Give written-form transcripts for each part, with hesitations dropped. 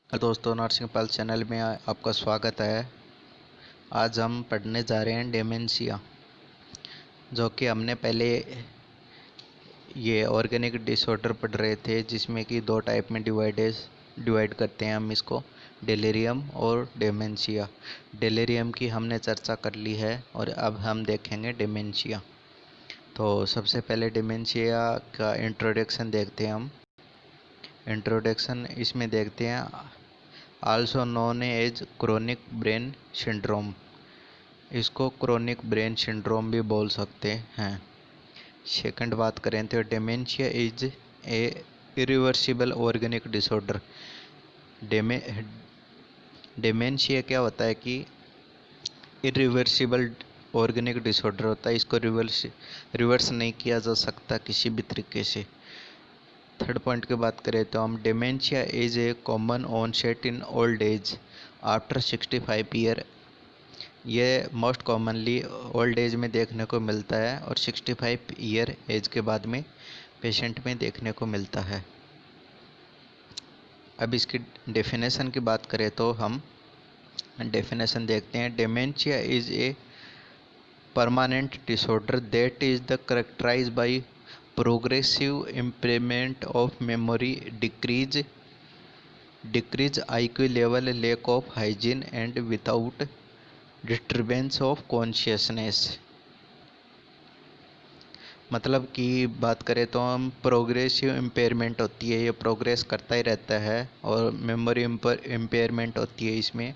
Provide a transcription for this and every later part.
Hello दोस्तों, nursing pulse channel में आपका स्वागत है। आज हम पढ़ने जा रहे हैं डेमेंशिया, जो कि हमने पहले ये ऑर्गेनिक डिसऑर्डर पढ़ रहे थे, जिसमें कि दो टाइप में डिवाइड करते हैं हम इसको, डेलिरियम और डेमेंशिया। डेलिरियम की हमने चर्चा कर ली है और अब हम देखेंगे डेमेंशिया। तो सबसे पहले डेमेंशिया का इंट्रोडक्शन देखते हैं हम। इंट्रोडक्शन इसमें देखते हैं, also known as chronic brain syndrome. इसको क्रोनिक ब्रेन सिंड्रोम भी बोल सकते हैं। सेकंड बात करें तो dementia is a irreversible organic disorder. Dementia क्या होता है कि इरिवर्सिबल ऑर्गेनिक डिसऑर्डर होता है। इसको रिवर्स नहीं किया जा सकता किसी भी तरीके से। थर्ड पॉइंट की बात करें तो हम, dementia is a common onset in old age after 65 year. ये मोस्ट कॉमनली ओल्ड एज में देखने को मिलता है और 65 ईयर एज के बाद में पेशेंट में देखने को मिलता है। अब इसकी डेफिनेशन की बात करें तो हम डेफिनेशन देखते हैं। Dementia is a permanent disorder that is the characterized by progressive impairment of memory, decrease IQ level, lack of hygiene and without disturbance of consciousness। मतलब कि बात करें तो हम, प्रोग्रेसिव इम्पेयरमेंट होती है, ये प्रोग्रेस करता ही रहता है। और मेमोरी इम्पेयरमेंट होती है, इसमें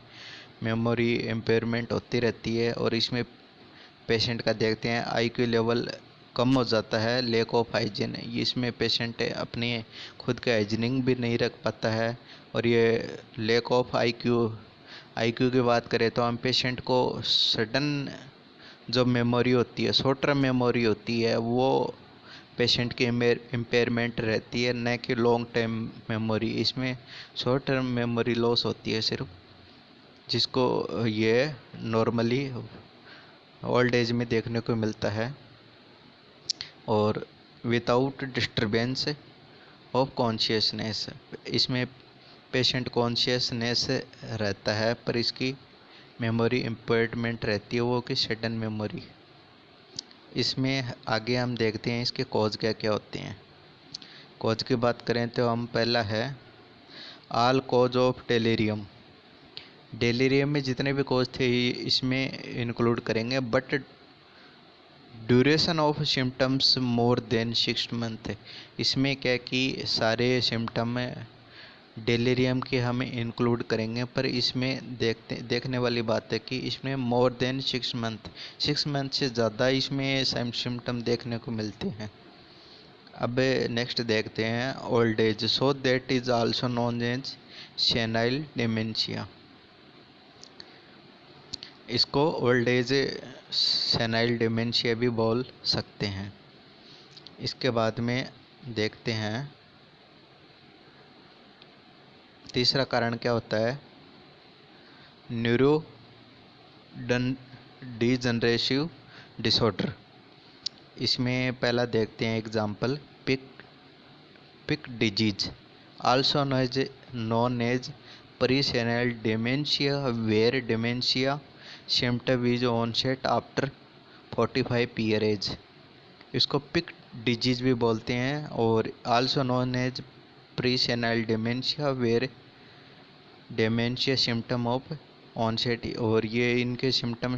मेमोरी इम्पेयरमेंट होती रहती है। और इसमें पेशेंट का देखते हैं IQ लेवल कम हो जाता है। लैक ऑफ हाइजीन, इसमें पेशेंट अपने खुद का हाइजीनिंग भी नहीं रख पाता है। और ये लैक ऑफ IQ की बात करें तो हम, पेशेंट को सडन जो मेमोरी होती है, शॉर्ट टर्म मेमोरी होती है, वो पेशेंट की इम्पेयरमेंट रहती है, न कि लॉन्ग टर्म मेमोरी। इसमें शॉर्ट टर्म मेमोरी लॉस होती है सिर्फ, जिसको ये नॉर्मली ओल्ड एज में देखने को मिलता है। और विदाउट डिस्टरबेंस ऑफ कॉन्शियसनेस, इसमें पेशेंट कॉन्शियसनेस रहता है पर इसकी मेमोरी इम्पेयरमेंट रहती है, वो कि सडन मेमोरी। इसमें आगे हम देखते हैं इसके कॉज क्या क्या होते हैं। कॉज की बात करें तो हम, पहला है all cause of delirium. Delirium में जितने भी कॉज थे इसमें इंक्लूड करेंगे, but duration of symptoms more than 6 month. इसमें क्या कि सारे सिम्टम डेलीरियम के हम इंक्लूड करेंगे, पर इसमें देखने वाली बात है कि इसमें मोर देन 6 मंथ से ज़्यादा इसमें सिम्टम देखने को मिलते हैं। अब नेक्स्ट देखते हैं old age, so that is also known as senile dementia. इसको ओल्ड एज सेनाइल डिमेंशिया भी बोल सकते हैं। इसके बाद में देखते हैं तीसरा कारण क्या होता है, न्यूरो डीजनरेटिव डिसऑर्डर। इसमें पहला देखते हैं example, Pick disease, also known as presenile dementia, where dementia symptom is onset after 45 year age. इसको पिक डिजीज भी बोलते हैं और also known as presenile dementia, where dementia symptom of onset. और ये इनके सिम्टम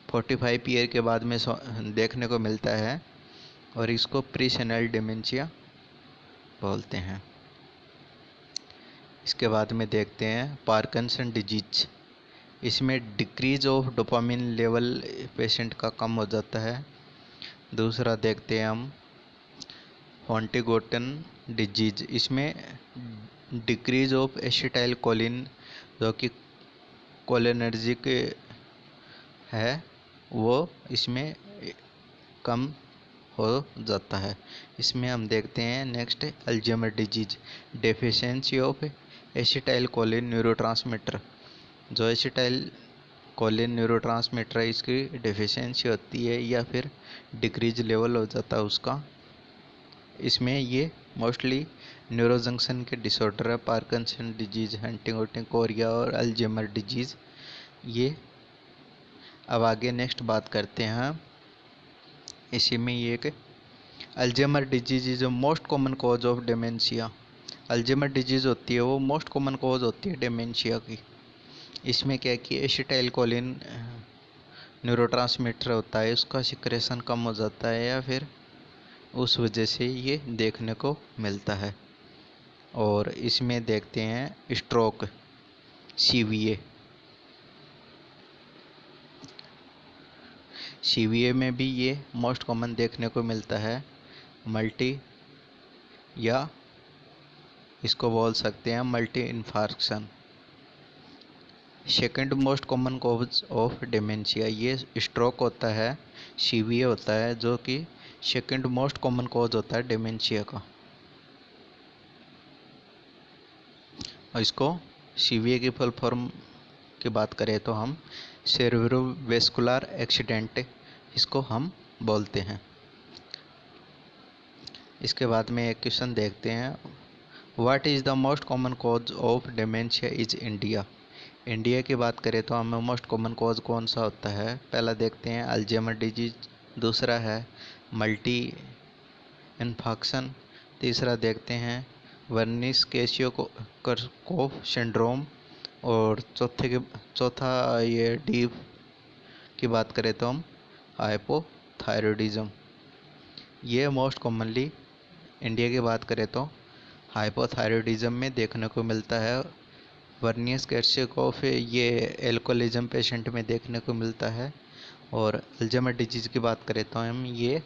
45 ईयर के बाद में देखने को मिलता है और इसको प्री-सेनाइल डिमेंशिया बोलते हैं। इसके बाद में देखते हैं पार्किंसन डिजीज। इसमें decrease of dopamine level patient का कम हो जाता है। दूसरा देखते हैं हम हंटिंगटन डिजीज। इसमें डिक्रीज ऑफ एसिटाइल कोलिन, जो कि कोलिनर्जिक है, वो इसमें कम हो जाता है। इसमें हम देखते हैं next Alzheimer disease, deficiency of acetyl choline neurotransmitter. जो एसिटाइल कोलिन न्यूरोट्रांसमीटर है, इसकी डेफिशिएंसी होती है या फिर डिक्रीज लेवल हो जाता है उसका। इसमें ये मोस्टली न्यूरोजंक्शन के डिसऑर्डर है पार्किंसन डिजीज, हंटिंगटन कोरिया और अल्जाइमर डिजीज। ये अब आगे नेक्स्ट बात करते हैं इसी में ये कि Alzheimer disease is most common cause of dementia. Alzheimer disease होती है वो मोस्ट कॉमन कॉज होती है डेमेंशिया की। इसमें क्या है कि एसिटाइलकोलिन न्यूरोट्रांसमीटर होता है, उसका सिक्रेशन कम हो जाता है या फिर उस वजह से ये देखने को मिलता है। और इसमें देखते हैं स्ट्रोक, सीवीए। सीवीए में भी ये मोस्ट कॉमन देखने को मिलता है। मल्टी या इसको बोल सकते हैं multi infarction. Second most common cause of dementia, ये स्ट्रोक होता है, सीवीए होता है, जो कि सेकंड मोस्ट कॉमन कॉज होता है डेमेंशिया का। और इसको सीवीए की फुल फॉर्म की बात करें तो हम सेरेब्रोवैस्कुलर एक्सीडेंट इसको हम बोलते हैं। इसके बाद में एक क्वेश्चन देखते हैं, what is the most common cause of dementia is India. India की बात करें तो हमें मोस्ट कॉमन कॉज कौन सा होता है। पहला देखते हैं अल्जाइमर डिजीज, दूसरा है मल्टी इन्फाक्शन, तीसरा देखते हैं वर्निस कैसियोकर्स्कोफ सिंड्रोम, और चौथा ये डी की बात करें तो हम हाइपोथायरॉयडिज्म। ये मोस्ट कॉमनली इंडिया की बात करें तो हाइपोथायरॉयडिज्म में देखने को मिलता है। वर्नियस कैसियोकॉफ ये एल्कोहलिज्म पेशेंट में देखने को मिलता है। और अल्जाइमर डिजीज़ की बात करें तो हम ये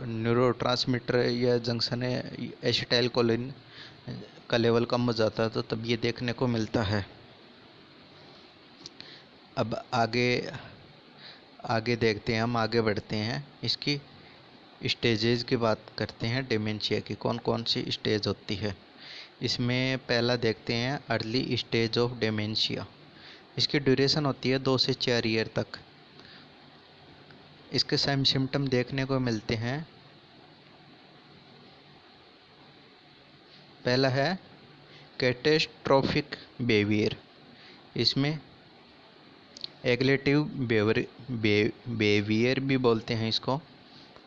न्यूरोट्रांसमीटर या जंक्शन एसिटाइलकोलिन का लेवल कम हो जाता है तो तब ये देखने को मिलता है। अब आगे देखते हैं, हम आगे बढ़ते हैं, इसकी स्टेजेस की बात करते हैं डेमेंशिया की, कौन कौन सी स्टेज होती है। इसमें पहला देखते हैं अर्ली स्टेज ऑफ डेमेंशिया। इसकी ड्यूरेशन होती है 2 से 4 ईयर तक। इसके सेम सिम्टम देखने को मिलते हैं। पहला है कैटेस्ट्रोफिक बिहेवियर, इसमें एग्रेसिव बिहेवियर भी बोलते हैं इसको।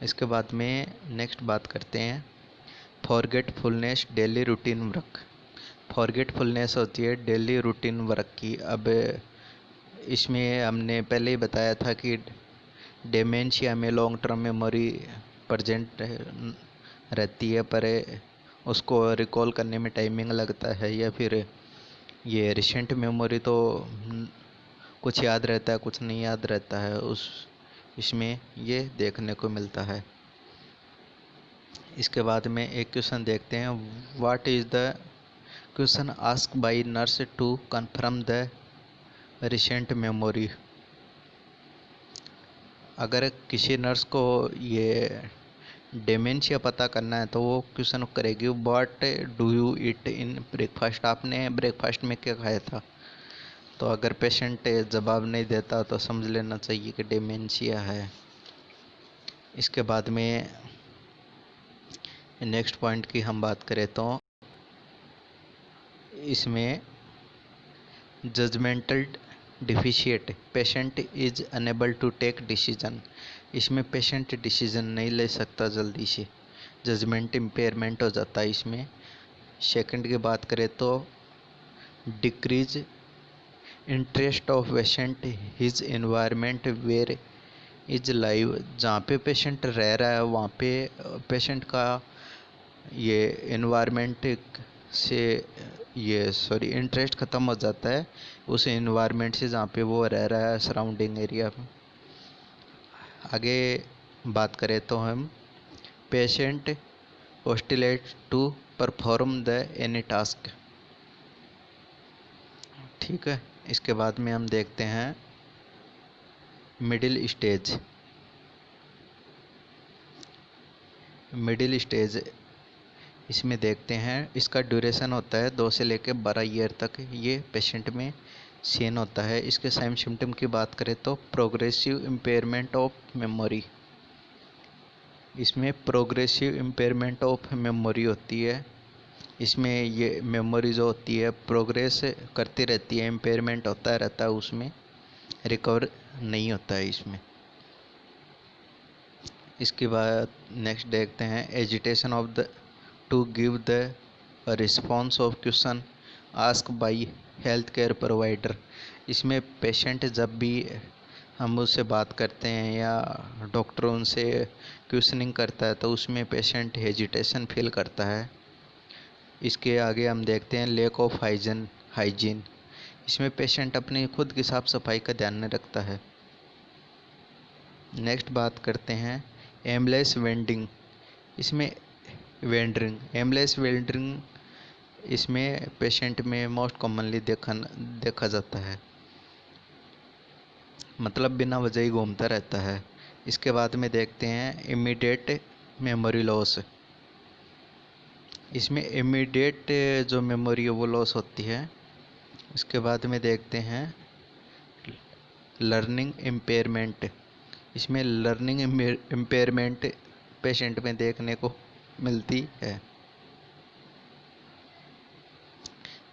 इसके बाद में नेक्स्ट बात करते हैं forgetfulness daily routine work. Forgetfulness होती है डेली रूटीन वर्क की। अब इसमें हमने पहले ही बताया था कि डेमेंशिया में लॉन्ग टर्म मेमोरी प्रेजेंट रहती है, पर उसको रिकॉल करने में टाइमिंग लगता है, या फिर ये रिसेंट मेमोरी तो कुछ याद रहता है कुछ नहीं याद रहता है, इसमें ये देखने को मिलता है। इसके बाद में एक क्वेश्चन देखते हैं, what is the question ask by nurse to confirm the recent memory. अगर किसी नर्स को ये डेमेंशिया पता करना है तो वो क्वेश्चन करेगी, what do you eat in breakfast. आपने ब्रेकफास्ट में क्या खाया था। तो अगर पेशेंट जवाब नहीं देता तो समझ लेना चाहिए कि डेमेंशिया है। इसके बाद में नेक्स्ट पॉइंट की हम बात करें तो इसमें judgemental deficient patient is unable to take decision. इसमें पेशेंट डिसीजन नहीं ले सकता जल्दी से, जजमेंट इम्पेयरमेंट हो जाता है इसमें। सेकंड की बात करें तो decrease interest of patient his environment where is live. जहाँ पे पेशेंट रह रहा है वहाँ पे पेशेंट का ये एनवायरनमेंट से इंटरेस्ट ख़त्म हो जाता है उस एनवायरनमेंट से जहाँ पे वो रह रहा है सराउंडिंग एरिया में। आगे बात करें तो हम patient hesitate to perform the any task. ठीक है। इसके बाद में हम देखते हैं मिडिल स्टेज। इसमें देखते हैं इसका ड्यूरेशन होता है 2 से लेकर 12 ईयर तक, ये पेशेंट में सीन होता है। इसके सेम सिम्टम की बात करें तो प्रोग्रेसिव इम्पेयरमेंट ऑफ मेमोरी, इसमें प्रोग्रेसिव इम्पेयरमेंट ऑफ मेमोरी होती है। इसमें ये मेमोरी जो होती है प्रोग्रेस करती रहती है, इम्पेयरमेंट होता रहता है, उसमें रिकवर नहीं होता है इसमें। इसके बाद नेक्स्ट देखते हैं agitation of the two give the response of question ask by health care provider. इसमें पेशेंट जब भी हम उससे बात करते हैं या डॉक्टर उनसे क्वेश्चनिंग करता है तो उसमें पेशेंट हेजिटेशन फील करता है। इसके आगे हम देखते हैं लेक ऑफ हाइजीन। इसमें पेशेंट अपनी खुद की साफ सफाई का ध्यान नहीं रखता है। नेक्स्ट बात करते हैं एमलेस वेंडिंग। इसमें एमलेस वेंडरिंग इसमें पेशेंट में मोस्ट कॉमनली देखा जाता है, मतलब बिना वजह ही घूमता रहता है। इसके बाद में देखते हैं इमीडिएट मेमोरी लॉस। इसमें इमीडिएट जो मेमोरी है वो लॉस होती है। इसके बाद में देखते हैं लर्निंग इम्पेयरमेंट। इसमें लर्निंग इम्पेयरमेंट पेशेंट में देखने को मिलती है।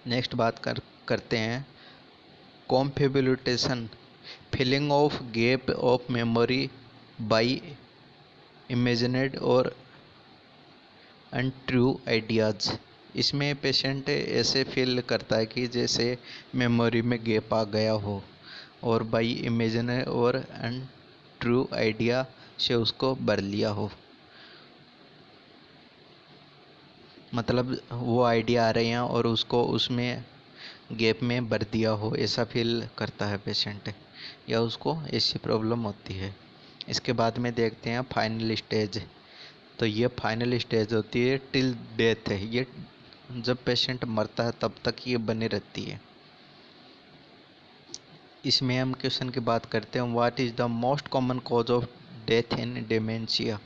नेक्स्ट बात करते हैं confabulation, filling of gap of memory by imagined और अनट्रू आइडियाज़। इसमें पेशेंट ऐसे फील करता है कि जैसे मेमोरी में गैप आ गया हो और बाई इमेजिनरी और अनट्रू आइडिया से उसको भर लिया हो, मतलब वो आइडिया आ रहे हैं और उसको उसमें गैप में भर दिया हो, ऐसा फील करता है पेशेंट या उसको ऐसी प्रॉब्लम होती है। इसके बाद में देखते हैं फाइनल स्टेज। तो ये फाइनल स्टेज होती है टिल डेथ है, ये जब पेशेंट मरता है तब तक ये बनी रहती है। इसमें हम क्वेश्चन की बात करते हैं what is the most common cause of death in dementia.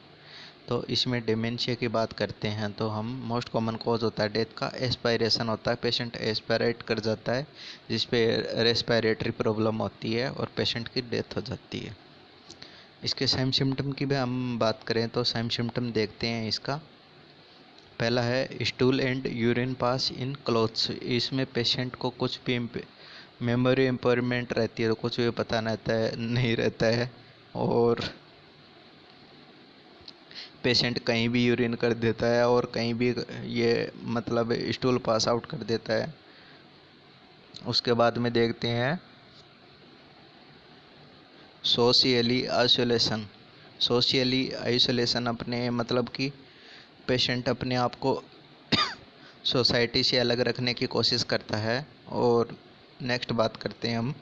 तो इसमें डिमेंशिया की बात करते हैं तो हम मोस्ट कॉमन कॉज होता है डेथ का एस्पायरेशन होता है, पेशेंट एस्पायरेट कर जाता है जिस पे रेस्पिरेटरी प्रॉब्लम होती है और पेशेंट की डेथ हो जाती है। इसके साइन सिम्टम की भी हम बात करें तो साइन सिम्टम देखते हैं इसका। पहला है stool and urine pass in clothes. इसमें पेशेंट को कुछ भी मेमोरी इम्पेयरमेंट रहती है तो कुछ भी पता नहीं रहता है और पेशेंट कहीं भी यूरिन कर देता है और कहीं भी ये मतलब स्टूल पास आउट कर देता है। उसके बाद में देखते हैं सोशियली आइसोलेशन अपने मतलब कि पेशेंट अपने आप को सोसाइटी से अलग रखने की कोशिश करता है। और नेक्स्ट बात करते हैं हम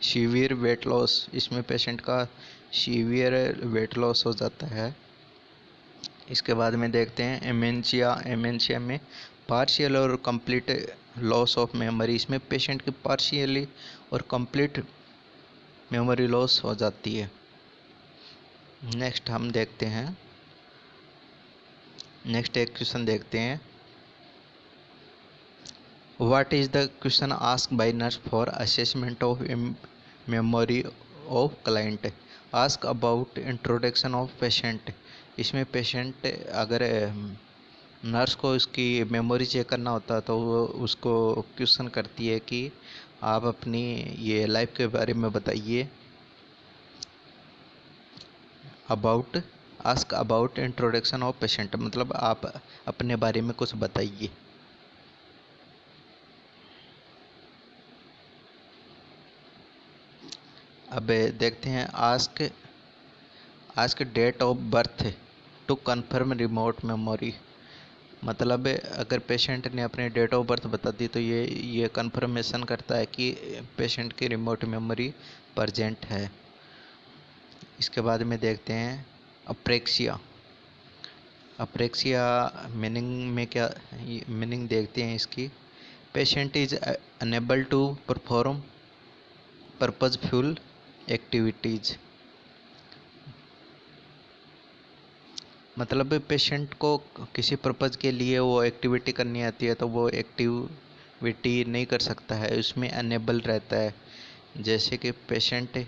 सीवियर वेट लॉस। इसमें पेशेंट का सीवियर वेट लॉस हो जाता है। इसके बाद में देखते हैं एमेंशिया में पार्शियल और कंप्लीट लॉस ऑफ मेमोरी। इसमें पेशेंट की पार्शियली और कंप्लीट मेमोरी लॉस हो जाती है। नेक्स्ट हम देखते हैं नेक्स्ट एक क्वेश्चन देखते हैं what is the question ask by nurse for assessment of memory of client. Ask about introduction of patient. इसमें पेशेंट अगर नर्स को उसकी मेमोरी चेक करना होता है तो वो उसको क्वेश्चन करती है कि आप अपनी ये लाइफ के बारे में बताइए। Ask about introduction of patient मतलब आप अपने बारे में कुछ बताइए। अब देखते हैं ask date of birth to confirm remote memory. मतलब अगर पेशेंट ने अपने डेट ऑफ बर्थ बता दी तो ये कंफर्मेशन करता है कि पेशेंट की रिमोट मेमोरी प्रेजेंट है। इसके बाद में देखते हैं अप्रेक्सिया मीनिंग में क्या मीनिंग देखते हैं इसकी। Patient is unable to perform purposeful activities. मतलब पेशेंट को किसी पर्पज़ के लिए वो एक्टिविटी करनी आती है तो वो एक्टिविटी नहीं कर सकता है, उसमें अनेबल रहता है। जैसे कि पेशेंट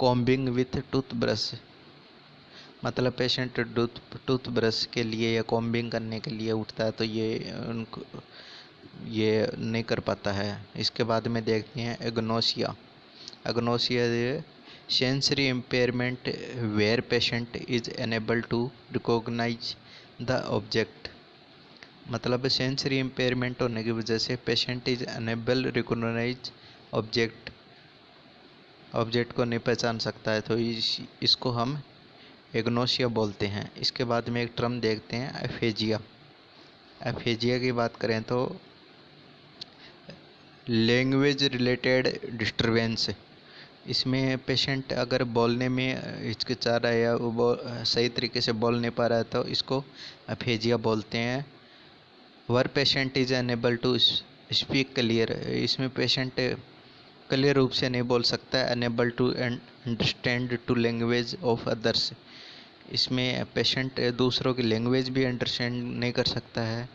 कॉम्बिंग विथ टूथब्रश, मतलब पेशेंट टूथब्रश के लिए या कॉम्बिंग करने के लिए उठता है तो ये नहीं कर पाता है। इसके बाद में देखते हैं agnosia. Agnosia sensory impairment where patient is unable to recognise the object, मतलब सेंसरी इम्पेयरमेंट होने की वजह से patient is unable recognise object को नहीं पहचान सकता है, तो इसको हम एग्नोसिया बोलते हैं। इसके बाद में एक टर्म देखते हैं एफेजिया। एफेजिया की बात करें तो लैंग्वेज रिलेटेड डिस्टरबेंस, इसमें पेशेंट अगर बोलने में हिचकिचा रहा है या वो सही तरीके से बोल नहीं पा रहा है तो इसको एफेजिया बोलते हैं। Where patient is unable to speak clear, इसमें पेशेंट क्लियर रूप से नहीं बोल सकता है। Unable to understand to language of others, इसमें पेशेंट दूसरों की लैंग्वेज भी अंडरस्टैंड नहीं कर सकता है।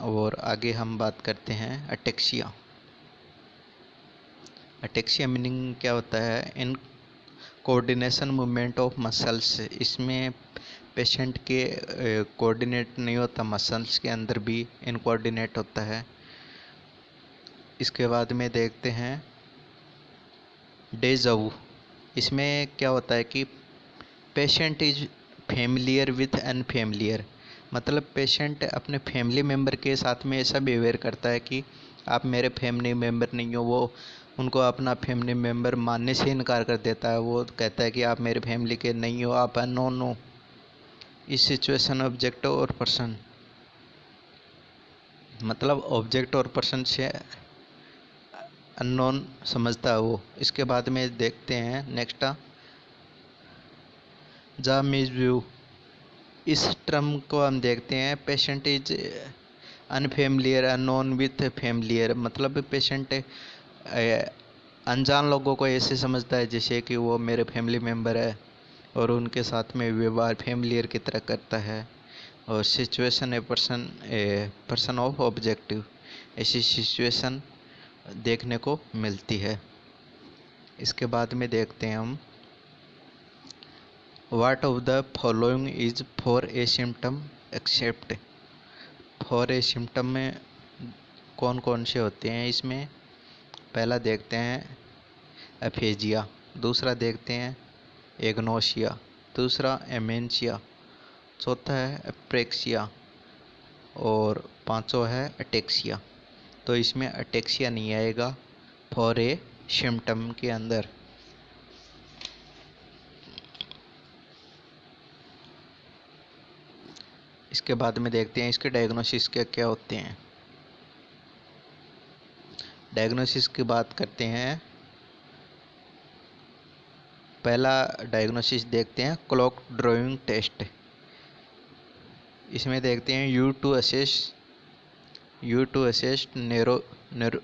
और आगे हम बात करते हैं अटेक्सिया। अटेक्सिया मीनिंग क्या होता है, in coordination movement of muscles, इसमें पेशेंट के कोऑर्डिनेट नहीं होता, मसल्स के अंदर भी इनकोऑर्डिनेट होता है। इसके बाद में देखते हैं डेजा वू। इसमें क्या होता है कि patient is familiar with unfamiliar, मतलब पेशेंट अपने फैमिली मेम्बर के साथ में ऐसा बिहेवियर करता है कि आप मेरे फैमिली मेम्बर नहीं हो, वो उनको अपना फैमिली मेम्बर मानने से इनकार कर देता है। वो कहता है कि आप मेरे फैमिली के नहीं हो, आप अननोन हो। इस सिचुएशन ऑब्जेक्ट और पर्सन, मतलब ऑब्जेक्ट और पर्सन से अननोन समझता है वो। इसके बाद में देखते हैं नेक्स्ट जामिज व्यू। इस टर्म को हम देखते हैं patient is unfamiliar unknown with familiar, मतलब पेशेंट अनजान लोगों को ऐसे समझता है जैसे कि वो मेरे फैमिली मेम्बर है और उनके साथ में व्यवहार फेमिलियर की तरह करता है। और situation a person of objective, ऐसी सिचुएशन देखने को मिलती है। इसके बाद में देखते हैं हम what of the following is four A symptom except. Four A symptom में कौन कौन से होते हैं, इसमें पहला देखते हैं एफेजिया, दूसरा देखते हैं एग्नोसिया, दूसरा एमेंशिया, चौथा है एप्रेक्सिया और पांचवा है अटेक्सिया। तो इसमें अटेक्सिया नहीं आएगा फॉर ए सिम्टम के अंदर। इसके बाद में देखते हैं इसके डायग्नोसिस क्या क्या होते हैं। डायग्नोसिस की बात करते हैं, पहला डायग्नोसिस देखते हैं क्लॉक ड्राइविंग टेस्ट। इसमें देखते हैं use to assess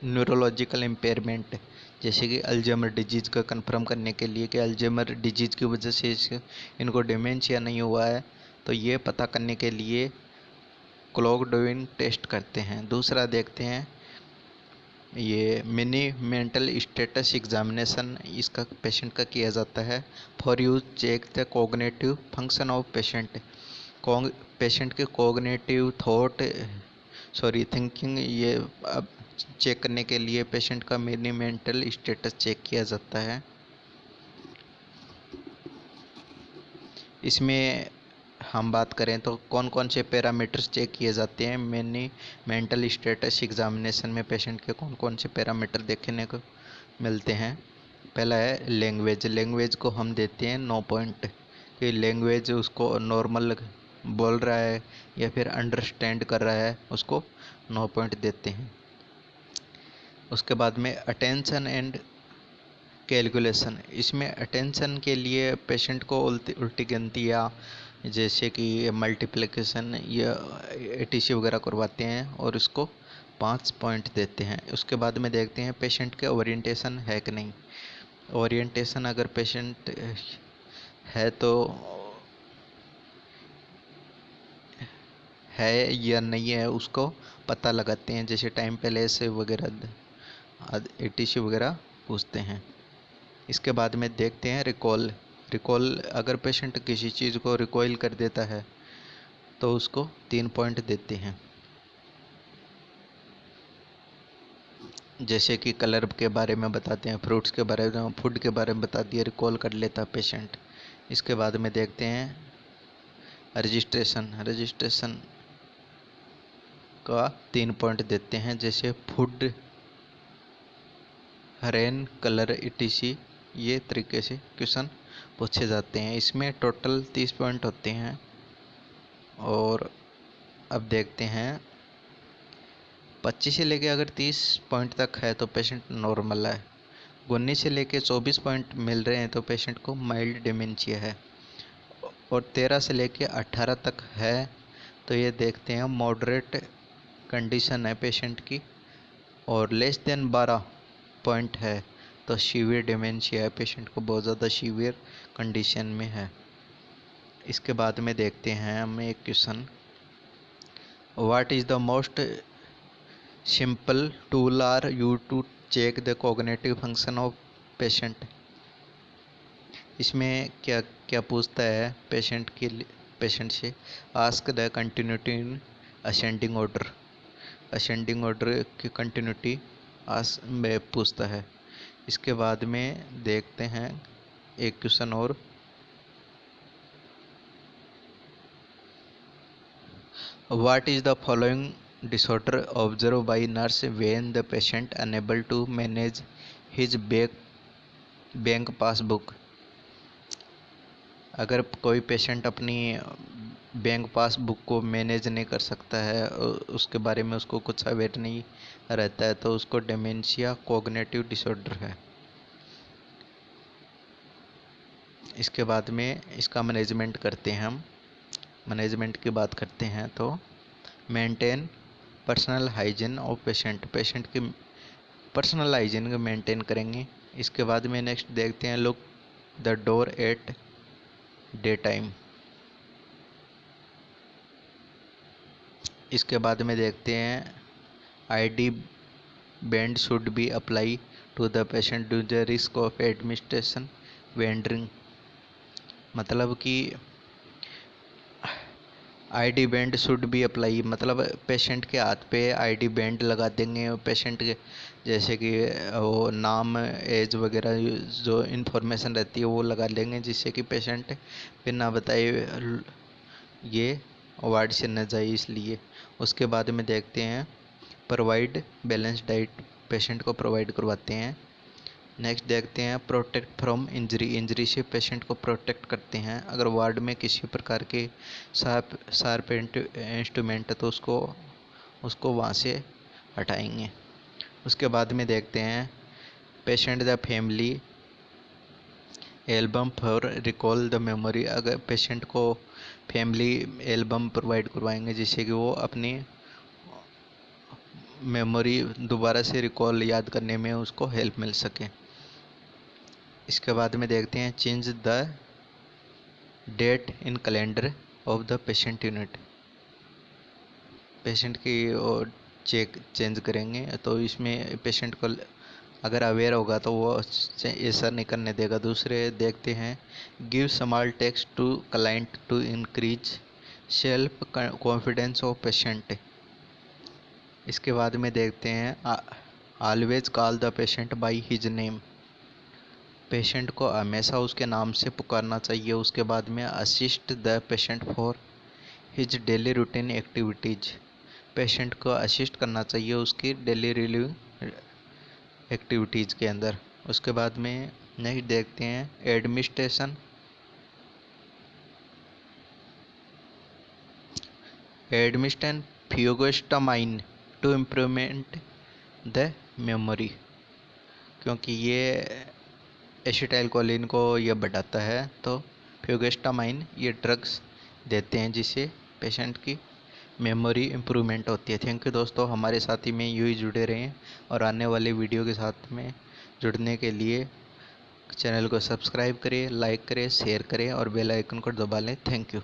neurological impairment, जैसे कि अल्जाइमर डिजीज़ का कंफर्म करने के लिए कि अल्जाइमर डिजीज़ की वजह से इनको डिमेंशिया नहीं हुआ है, तो ये पता करने के लिए क्लॉक ड्राइविंग टेस्ट करते हैं। दूसरा देखते हैं ये मिनी मेंटल स्टेटस एग्जामिनेशन, इसका पेशेंट का किया जाता है for use check the cognitive function of patient. Patient के कॉग्निटिव थिंकिंग ये अब चेक करने के लिए पेशेंट का मिनी मेंटल स्टेटस चेक किया जाता है। इसमें हम बात करें तो कौन कौन से पैरामीटर्स चेक किए जाते हैं मिनी मेंटल स्टेटस एग्जामिनेशन में, पेशेंट के कौन कौन से पैरामीटर देखने को मिलते हैं। पहला है लैंग्वेज। लैंग्वेज को हम देते हैं 9 पॉइंट, कि लैंग्वेज उसको नॉर्मल बोल रहा है या फिर अंडरस्टैंड कर रहा है, उसको 9 पॉइंट देते हैं। उसके बाद में अटेंशन एंड कैलकुलेशन, इसमें अटेंशन के लिए पेशेंट को उल्टी गिनती या जैसे कि मल्टीप्लिकेशन या एटीसी वगैरह करवाते हैं और उसको 5 पॉइंट देते हैं। उसके बाद में देखते हैं पेशेंट के ओरिएंटेशन है कि नहीं। ओरिएंटेशन अगर पेशेंट है तो है या नहीं है उसको पता लगाते हैं, जैसे टाइम पैलेस वगैरह एटीसी वगैरह पूछते हैं। इसके बाद में देखते हैं रिकॉल। रिकॉल अगर पेशेंट किसी चीज़ को रिकॉइल कर देता है तो उसको 3 पॉइंट देते हैं। जैसे कि कलर के बारे में बताते हैं, फ्रूट्स के बारे में, फूड के बारे में बता दिए, रिकॉल कर लेता पेशेंट। इसके बाद में देखते हैं रजिस्ट्रेशन। रजिस्ट्रेशन का 3 पॉइंट देते हैं, जैसे फूड, रेन, कलर, etc। ये तरीके से क्वेश्चन पूछे जाते हैं। इसमें टोटल 30 पॉइंट होते हैं। और अब देखते हैं 25 से लेके अगर 30 पॉइंट तक है तो पेशेंट नॉर्मल है। 19 से लेके 24 पॉइंट मिल रहे हैं तो पेशेंट को माइल्ड डिमेंशिया है। और 13 से लेके 18 तक है तो ये देखते हैं मॉडरेट कंडीशन है पेशेंट की। और लेस देन 12 पॉइंट है तो सीवियर डिमेंशिया है, पेशेंट को बहुत ज़्यादा सीवियर कंडीशन में है। इसके बाद में देखते हैं हम एक question, what is the most simple tool are use to check the cognitive function of patient. इसमें क्या क्या पूछता है पेशेंट से, ask the continuity in ascending order. Ascending order की कंटिन्यूटी में पूछता है। इसके बाद में देखते हैं एक क्वेश्चन और, what is the following disorder observe by nurse when the patient unable to manage his bank passbook. अगर कोई पेशेंट अपनी बैंक पासबुक को मैनेज नहीं कर सकता है, उसके बारे में उसको कुछ अवेयर नहीं रहता है, तो उसको डिमेंशिया कॉग्निटिव डिसऑर्डर है। इसके बाद में इसका मैनेजमेंट करते हैं हम। मैनेजमेंट की बात करते हैं तो maintain personal hygiene of patient. Patient की पर्सनल हाइजीन को मेंटेन करेंगे। इसके बाद में नेक्स्ट देखते हैं lock the door at day time. इसके बाद में देखते हैं ID band should be apply to the patient due the risk of administration wandering. मतलब कि ID band should be apply, मतलब पेशेंट के हाथ पे आईडी बैंड लगा देंगे। पेशेंट के जैसे कि वो नाम, एज वगैरह जो इन्फॉर्मेशन रहती है वो लगा लेंगे, जिससे कि पेशेंट बिना बताए ये वार्ड से न जाए, इसलिए। उसके बाद में देखते हैं प्रोवाइड बैलेंस डाइट, पेशेंट को प्रोवाइड करवाते हैं। नेक्स्ट देखते हैं प्रोटेक्ट फ्रॉम इंजरी। इंजरी से पेशेंट को प्रोटेक्ट करते हैं। अगर वार्ड में किसी प्रकार के शार्प इंस्ट्रूमेंट है तो उसको वहाँ से हटाएंगे। उसके बाद में देखते हैं patient the family album for recall the memory. अगर पेशेंट को फैमिली एल्बम प्रोवाइड करवाएंगे जिससे कि वो अपनी मेमोरी दोबारा से रिकॉल याद करने में उसको हेल्प मिल सके। इसके बाद में देखते हैं change the date in calendar of the patient unit. Patient की चेंज करेंगे तो इसमें पेशेंट को अगर अवेयर होगा तो वो ऐसा नहीं करने देगा। दूसरे देखते हैं give small text to client to increase self confidence of patient. इसके बाद में देखते हैं always call the patient by his name. Patient को हमेशा उसके नाम से पुकारना चाहिए। उसके बाद में assist the patient for his daily routine activities. Patient को असिस्ट करना चाहिए उसकी डेली रिलीव एक्टिविटीज़ के अंदर। उसके बाद में नेक्स्ट देखते हैं administration physostigmine to improvement the memory, क्योंकि ये एसिटाइलकोलिन को ये बढ़ाता है तो फ्यूगोस्टामाइन ये ड्रग्स देते हैं जिससे पेशेंट की मेमोरी इम्प्रूवमेंट होती है। थैंक यू दोस्तों, हमारे साथ ही में यूँ ही जुड़े रहें और आने वाले वीडियो के साथ में जुड़ने के लिए चैनल को सब्सक्राइब करें, लाइक करें, शेयर करें और बेल आइकन को दबा लें। Thank you.